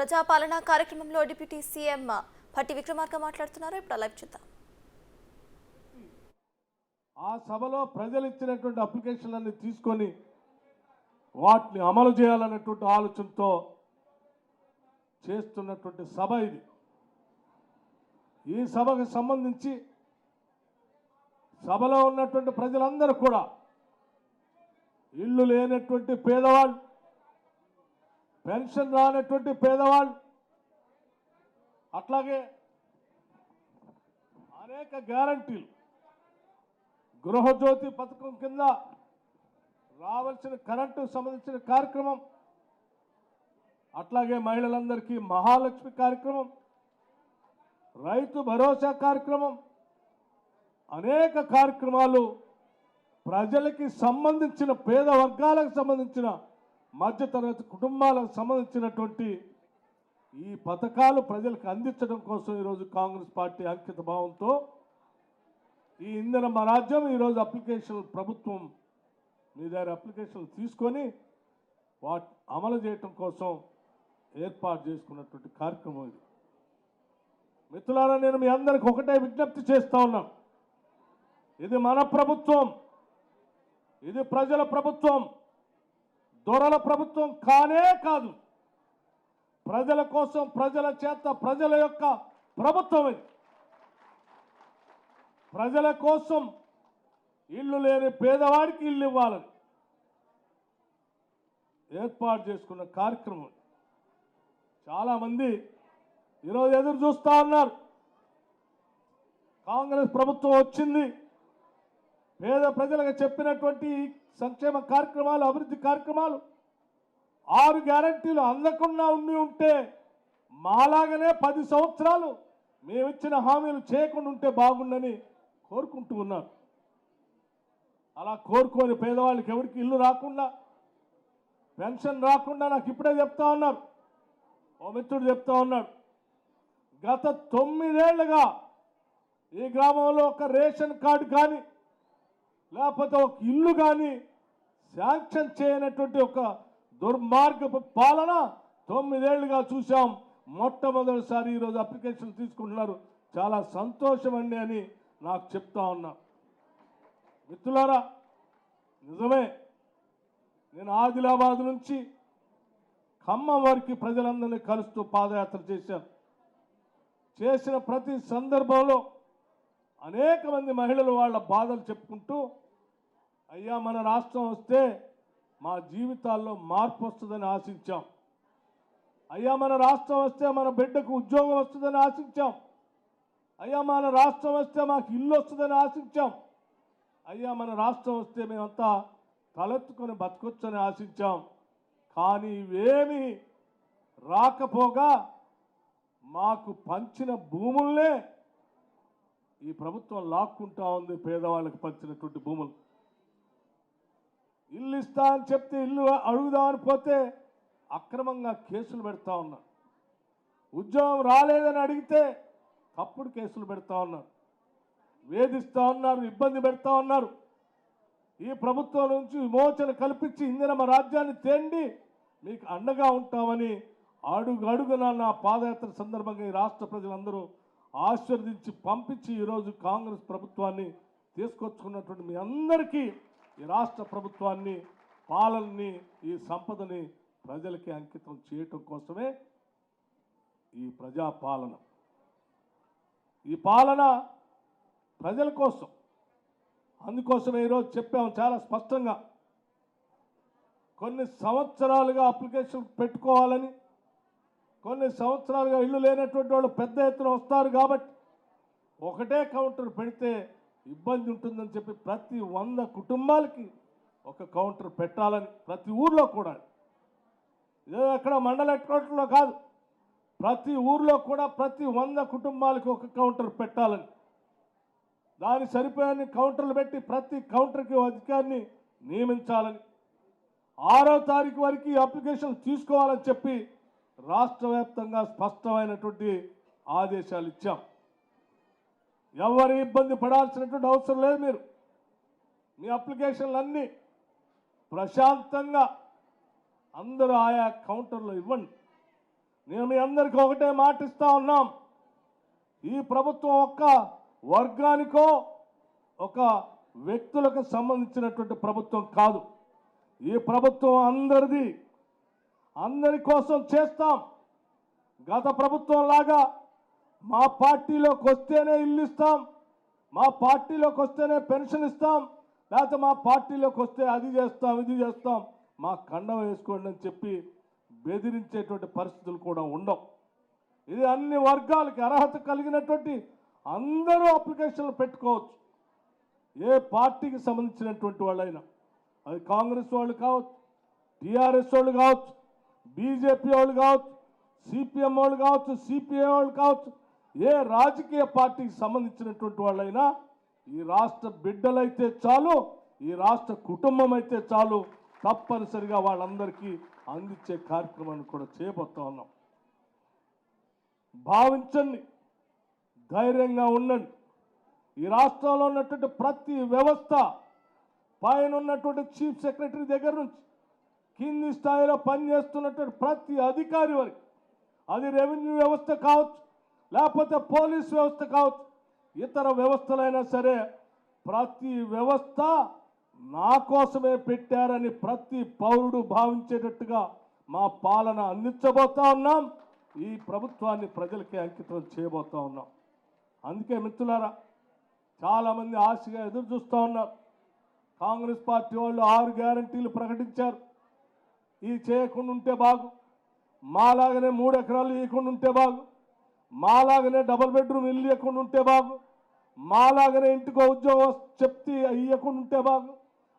ప్రజాపాలన కార్యక్రమంలో deputy CM Bhatti Vikramarka మాట్లాడుతున్నారు. ఇప్పుడు లైవ్ చూద్దాం. ఆ సభలో ప్రజలు ఇచ్చినటువంటి అప్లికేషన్లన్నీ తీసుకొని వాటిని అమలు చేయాలన్నటువంటి ఆలోచనతో చేస్తున్నటువంటి సభ ఇది. ఈ సభకు సంబంధించి సభలో ఉన్నటువంటి ప్రజలందరూ కూడా ఇల్లు లేనటువంటి పేదవాళ్ళు, పెన్షన్ రానటువంటి పేదవాళ్ళు, అట్లాగే అనేక గ్యారంటీలు, గృహజ్యోతి పథకం కింద రావాల్సిన కరెంటు సంబంధించిన కార్యక్రమం, అట్లాగే మహిళలందరికీ మహాలక్ష్మి కార్యక్రమం, రైతు భరోసా కార్యక్రమం, అనేక కార్యక్రమాలు ప్రజలకి సంబంధించిన, పేద వర్గాలకు సంబంధించిన, మధ్యతరగతి కుటుంబాలకు సంబంధించినటువంటి ఈ పథకాలు ప్రజలకు అందించడం కోసం ఈరోజు కాంగ్రెస్ పార్టీ అంకిత భావంతో ఈ ఇంధన రాజ్యం ఈరోజు అప్లికేషన్, ప్రభుత్వం మీ దగ్గర అప్లికేషన్లు తీసుకొని వాటి అమలు చేయటం కోసం ఏర్పాటు చేసుకున్నటువంటి కార్యక్రమం ఇది. మిత్రులారా, నేను మీ అందరికి ఒకటే విజ్ఞప్తి చేస్తా ఉన్నాం. ఇది మన ప్రభుత్వం, ఇది ప్రజల ప్రభుత్వం, దొరల ప్రభుత్వం కానే కాదు. ప్రజల కోసం, ప్రజల చేత, ప్రజల యొక్క ప్రభుత్వం ఇది. ప్రజల కోసం ఇల్లు లేని పేదవాడికి ఇల్లు ఇవ్వాలని ఏర్పాటు చేసుకున్న కార్యక్రమం. చాలామంది ఈరోజు ఎదురు చూస్తూ ఉన్నారు. కాంగ్రెస్ ప్రభుత్వం వచ్చింది, పేద ప్రజలకు చెప్పినటువంటి సంక్షేమ కార్యక్రమాలు, అభివృద్ధి కార్యక్రమాలు, 6 గ్యారంటీలు అందకుండా ఉంటే మాలాగనే 10 సంవత్సరాలు మేమిచ్చిన హామీలు చేయకుండా ఉంటే బాగుండని కోరుకుంటూ ఉన్నారు. అలా కోరుకొని పేదవాళ్ళకి ఎవరికి ఇల్లు రాకుండా, పెన్షన్ రాకుండా నాకు ఇప్పుడే చెప్తా ఉన్నారు, ఓ మిత్రుడు చెప్తా ఉన్నాడు, గత 9 ఏళ్లుగా ఈ గ్రామంలో ఒక రేషన్ కార్డు కానీ లేకపోతే ఒక ఇల్లు కానీ శాంక్షన్ చేయనటువంటి ఒక దుర్మార్గపు పాలన 9 ఏళ్లుగా చూసాం. మొట్టమొదటిసారి ఈరోజు అప్లికేషన్ తీసుకుంటున్నారు. చాలా సంతోషం అండి అని నాకు చెప్తా ఉన్నా. మిత్రులారా, నిజమే, నేను ఆదిలాబాద్ నుంచి ఖమ్మం వరకు ప్రజలందరినీ కలుస్తూ పాదయాత్ర చేశాను. చేసిన ప్రతి సందర్భంలో అనేక మంది మహిళలు వాళ్ళ బాధలు చెప్పుకుంటూ, అయ్యా మన రాష్ట్రం వస్తే మా జీవితాల్లో మార్పు వస్తుందని ఆశించాం, అయ్యా మన రాష్ట్రం వస్తే మన బిడ్డకు ఉద్యోగం వస్తుందని ఆశించాం, అయ్యా మన రాష్ట్రం వస్తే మాకు ఇల్లు వస్తుందని ఆశించాం, అయ్యా మన రాష్ట్రం వస్తే మేమంతా తలెత్తుకొని బతకొచ్చని ఆశించాం. కానీ ఇవేమీ రాకపోగా మాకు పంచిన భూముల్నే ఈ ప్రభుత్వం లాక్కుంటా ఉంది. పేదవాళ్ళకి పంచినటువంటి భూములు, ఇల్లు ఇస్తా అని చెప్తే ఇల్లు అడుగుదామని పోతే అక్రమంగా కేసులు పెడతా ఉన్నారు. ఉద్యోగం రాలేదని అడిగితే తప్పుడు కేసులు పెడతా ఉన్నారు, వేధిస్తూ ఉన్నారు, ఇబ్బంది పెడతా ఉన్నారు. ఈ ప్రభుత్వం నుంచి విమోచన కల్పించి ఇందిరమ్మ రాజ్యాన్ని తేండి మీకు అండగా ఉంటామని అడుగడుగున నా పాదయాత్ర సందర్భంగా ఈ రాష్ట్ర ప్రజలందరూ ఆశీర్వదించి పంపించి ఈరోజు కాంగ్రెస్ ప్రభుత్వాన్ని తీసుకొచ్చుకున్నటువంటి మీ అందరికీ ఈ రాష్ట్ర ప్రభుత్వాన్ని, పాలనని, ఈ సంపదని ప్రజలకి అంకితం చేయటం కోసమే ఈ ప్రజాపాలన. ఈ పాలన ప్రజల కోసం. అందుకోసమే ఈరోజు చెప్పాము చాలా స్పష్టంగా, కొన్ని సంవత్సరాలుగా అప్లికేషన్ పెట్టుకోవాలని, కొన్ని సంవత్సరాలుగా ఇల్లు లేనటువంటి వాళ్ళు పెద్ద ఎత్తున వస్తారు కాబట్టి ఒకటే కౌంటర్ పెడితే ఇబ్బంది ఉంటుందని చెప్పి ప్రతి 100 కుటుంబాలకి ఒక కౌంటర్ పెట్టాలని, ప్రతి ఊర్లో కూడా, ఇదే ఎక్కడ మండల హెడ్ క్వార్టర్లో కాదు, ప్రతి ఊర్లో కూడా ప్రతి 100 కుటుంబాలకి ఒక కౌంటర్ పెట్టాలని, దాని సరిపోయే కౌంటర్లు పెట్టి ప్రతి కౌంటర్కి అధికారిని నియమించాలని, 6వ తారీఖు వరకు అప్లికేషన్ తీసుకోవాలని చెప్పి రాష్ట్ర వ్యాప్తంగా స్పష్టమైనటువంటి ఆదేశాలు ఇచ్చాం. ఎవరి ఇబ్బంది పడాల్సినటువంటి అవసరం లేదు. మీరు మీ అప్లికేషన్లన్నీ ప్రశాంతంగా అందరూ ఆయా కౌంటర్లో ఇవ్వండి. నేను మీ అందరికీ ఒకటే మాట ఇస్తా ఉన్నాం. ఈ ప్రభుత్వం ఒక్క వర్గానికో ఒక వ్యక్తులకు సంబంధించినటువంటి ప్రభుత్వం కాదు. ఈ ప్రభుత్వం అందరిది, అందరి కోసం చేస్తాం. గత ప్రభుత్వం లాగా మా పార్టీలోకి వస్తేనే ఇల్లు ఇస్తాం, మా పార్టీలోకి వస్తేనే పెన్షన్ ఇస్తాం, లేకపోతే మా పార్టీలోకి వస్తే అది చేస్తాం ఇది చేస్తాం, మా కండం వేసుకోండి అని చెప్పి బెదిరించేటువంటి పరిస్థితులు కూడా ఉండవు. ఇది అన్ని వర్గాలకి అర్హత కలిగినటువంటి అందరూ అప్లికేషన్లు పెట్టుకోవచ్చు. ఏ పార్టీకి సంబంధించినటువంటి వాళ్ళైనా, అది కాంగ్రెస్ వాళ్ళు కావచ్చు, టీఆర్ఎస్ వాళ్ళు కావచ్చు, బీజేపీ వాళ్ళు కావచ్చు, సిపిఎం వాళ్ళు కావచ్చు, సిపిఐ వాళ్ళు కావచ్చు, ఏ రాజకీయ పార్టీకి సంబంధించినటువంటి వాళ్ళైనా ఈ రాష్ట్ర బిడ్డలైతే చాలు, ఈ రాష్ట్ర కుటుంబం అయితే చాలు, తప్పనిసరిగా వాళ్ళందరికీ అందించే కార్యక్రమాన్ని కూడా చేయబోతా ఉన్నాం. భావించండి, ధైర్యంగా ఉండండి. ఈ రాష్ట్రంలో ఉన్నటువంటి ప్రతి వ్యవస్థ, పైన ఉన్నటువంటి చీఫ్ సెక్రటరీ దగ్గర నుంచి కింది స్థాయిలో పనిచేస్తున్నటువంటి ప్రతి అధికారి వరకు, అది రెవెన్యూ వ్యవస్థ కావచ్చు, లేకపోతే పోలీస్ వ్యవస్థ కావచ్చు, ఇతర వ్యవస్థలైనా సరే, ప్రతి వ్యవస్థ నా కోసమే పెట్టారని ప్రతి పౌరుడు భావించేటట్టుగా మా పాలన అందించబోతా ఉన్నాం. ఈ ప్రభుత్వాన్ని ప్రజలకి అంకితం చేయబోతా ఉన్నాం. అందుకే మిత్రులారా, చాలామంది ఆశగా ఎదురు చూస్తూ ఉన్నారు. కాంగ్రెస్ పార్టీ వాళ్ళు 6 గ్యారంటీలు ప్రకటించారు. ఈ చేయకుండా ఉంటే బాగు, మాలాగనే 3 ఎకరాలు ఇవ్వకుండా ఉంటే బాగు, మాలాగనే డబుల్ బెడ్రూమ్ ఇల్లు ఇవ్వకుండా ఉంటే బాగు, మాలాగనే ఇంటికో ఉద్యోగం చెప్తే ఇవ్వకుండా ఉంటే బాగు,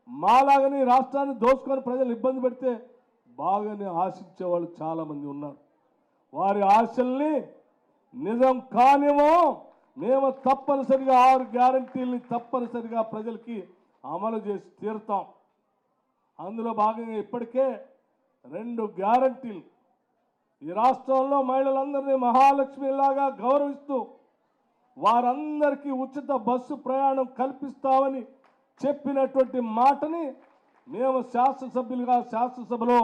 మాలాగనే రాష్ట్రాన్ని దోచుకొని ప్రజలు ఇబ్బంది పెడితే బాగానే ఆశించే వాళ్ళు చాలామంది ఉన్నారు. వారి ఆశల్ని నిజం కానిమో మేము తప్పనిసరిగా 6 గ్యారంటీల్ని తప్పనిసరిగా ప్రజలకి అమలు చేసి తీరుతాం. అందులో భాగంగా ఇప్పటికే 2 గ్యారంటీలు ఈ రాష్ట్రంలో మహిళలందరినీ మహాలక్ష్మిలాగా గౌరవిస్తూ వారందరికీ ఉచిత బస్సు ప్రయాణం కల్పిస్తామని చెప్పినటువంటి మాటని మేము శాసనసభ్యులుగా శాసనసభలో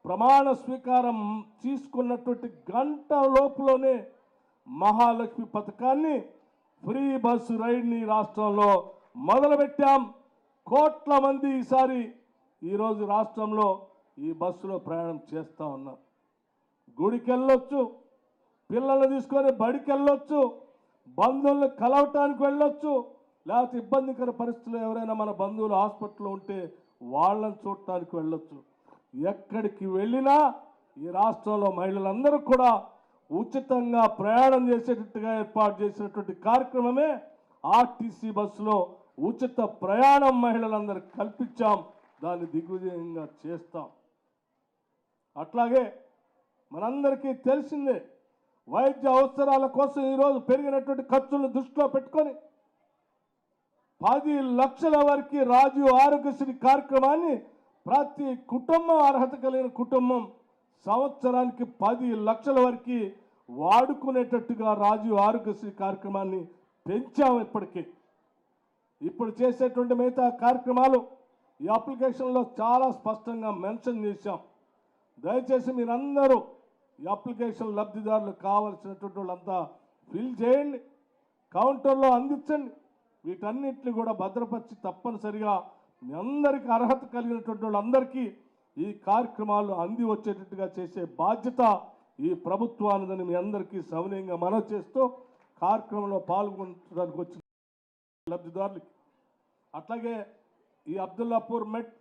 ప్రమాణ స్వీకారం తీసుకున్నటువంటి గంట లోపులోనే మహాలక్ష్మి పథకాన్ని, ఫ్రీ బస్సు రైడ్ని రాష్ట్రంలో మొదలుపెట్టాం. కోట్ల మంది ఈరోజు రాష్ట్రంలో ఈ బస్సులో ప్రయాణం చేస్తూ ఉన్నాం. గుడికి వెళ్ళొచ్చు, పిల్లల్ని తీసుకొని బడికి వెళ్ళొచ్చు, బంధువులను కలవటానికి వెళ్ళొచ్చు, లేకపోతే ఇబ్బందికర పరిస్థితుల్లో ఎవరైనా మన బంధువులు హాస్పిటల్లో ఉంటే వాళ్ళని చూడటానికి వెళ్ళొచ్చు. ఎక్కడికి వెళ్ళినా ఈ రాష్ట్రంలో మహిళలందరూ కూడా ఉచితంగా ప్రయాణం చేసేటట్టుగా ఏర్పాటు చేసినటువంటి కార్యక్రమమే ఆర్టీసీ బస్సులో ఉచిత ప్రయాణం మహిళలందరికీ కల్పించాం. దాన్ని దిగ్విజయంగా చేస్తాం. అట్లాగే మనందరికీ తెలిసిందే, వైద్య అవసరాల కోసం ఈరోజు పెరిగినటువంటి ఖర్చులను దృష్టిలో పెట్టుకొని 10 లక్షల వరకు రాజీవ్ ఆరోగ్యశ్రీ కార్యక్రమాన్ని ప్రతి కుటుంబం, అర్హత కలిగిన కుటుంబం సంవత్సరానికి 10 లక్షల వరకు వాడుకునేటట్టుగా రాజీవ్ ఆరోగ్యశ్రీ కార్యక్రమాన్ని పెంచాం. ఇప్పుడు చేసేటువంటి మిగతా కార్యక్రమాలు ఈ అప్లికేషన్లో చాలా స్పష్టంగా మెన్షన్ చేశాం. దయచేసి మీరందరూ ఈ అప్లికేషన్ లబ్ధిదారులు కావాల్సినటువంటి వాళ్ళంతా ఫిల్ చేయండి, కౌంటర్లో అందించండి. వీటన్నిటిని కూడా భద్రపరిచి తప్పనిసరిగా మీ అందరికీ అర్హత కలిగినటువంటి వాళ్ళందరికీ ఈ కార్యక్రమాలు అంది వచ్చేటట్టుగా చేసే బాధ్యత ఈ ప్రభుత్వానిదని మీ అందరికీ సవినయంగా మనవి చేస్తూ కార్యక్రమంలో పాల్గొనడానికి వచ్చిన లబ్ధిదారులకి, అట్లాగే ఈ అబ్దుల్లాపూర్ మెట్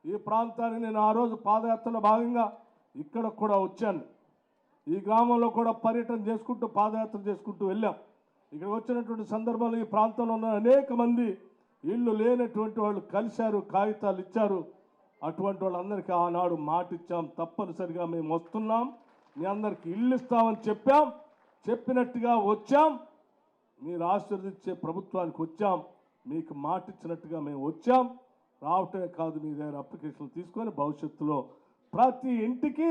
ఈ ప్రాంతానికి నేను ఆ రోజు పాదయాత్రలో భాగంగా ఇక్కడ కూడా వచ్చాను. ఈ గ్రామంలో కూడా పర్యటన చేసుకుంటూ పాదయాత్ర చేసుకుంటూ వెళ్ళాం. ఇక్కడ వచ్చినటువంటి సందర్భంలో ఈ ప్రాంతంలో ఉన్న అనేక మంది ఇళ్ళు లేనటువంటి వాళ్ళు కలిశారు, కాగితాలు ఇచ్చారు. అటువంటి వాళ్ళందరికీ ఆనాడు మాట ఇచ్చాం, తప్పనిసరిగా మేము వస్తున్నాం, మీ అందరికీ ఇళ్ళు ఇస్తామని చెప్పాం. చెప్పినట్టుగా వచ్చాం, మీరు ఆశీర్వదించే ప్రభుత్వానికి వచ్చాం, మీకు మాట ఇచ్చినట్టుగా మేము వచ్చాం. రావటమే కాదు, మీ దగ్గర అప్లికేషన్లు తీసుకొని భవిష్యత్తులో ప్రతి ఇంటికి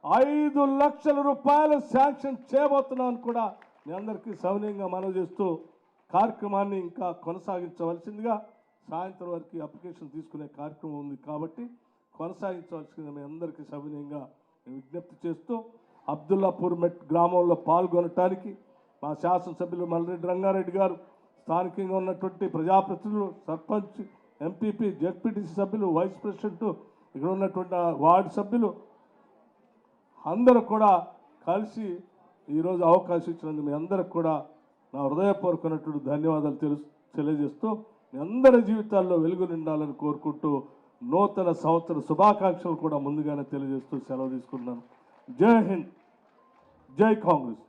5 లక్షల రూపాయలు శాంక్షన్ చేయబోతున్నామని కూడా మీ అందరికీ సవినయంగా మనవి చేస్తూ కార్యక్రమాన్ని ఇంకా కొనసాగించవలసిందిగా, సాయంత్రం వరకు అప్లికేషన్ తీసుకునే కార్యక్రమం ఉంది కాబట్టి కొనసాగించవలసిందిగా మీ అందరికీ సవినయంగా విజ్ఞప్తి చేస్తూ, అబ్దుల్లాపూర్ మెట్ గ్రామంలో పాల్గొనటానికి మా శాసనసభ్యులు మల్రెడ్డి రంగారెడ్డి గారు, స్థానికంగా ఉన్నటువంటి ప్రజాప్రతినిధులు, సర్పంచ్, ఎంపీపీ, జెడ్పీటీసీ సభ్యులు, వైస్ ప్రెసిడెంట్, ఇక్కడ ఉన్నటువంటి వార్డు సభ్యులు అందరూ కూడా కలిసి ఈరోజు అవకాశం ఇచ్చినందుకు మీ అందరికి కూడా నా హృదయపూర్వకమైనటువంటి ధన్యవాదాలు తెలియజేస్తూ మీ అందరి జీవితాల్లో వెలుగు నిండాలని కోరుకుంటూ నూతన సంవత్సర శుభాకాంక్షలు కూడా ముందుగానే తెలియజేస్తూ సెలవు తీసుకుంటున్నాను. జై హింద్, జై కాంగ్రెస్.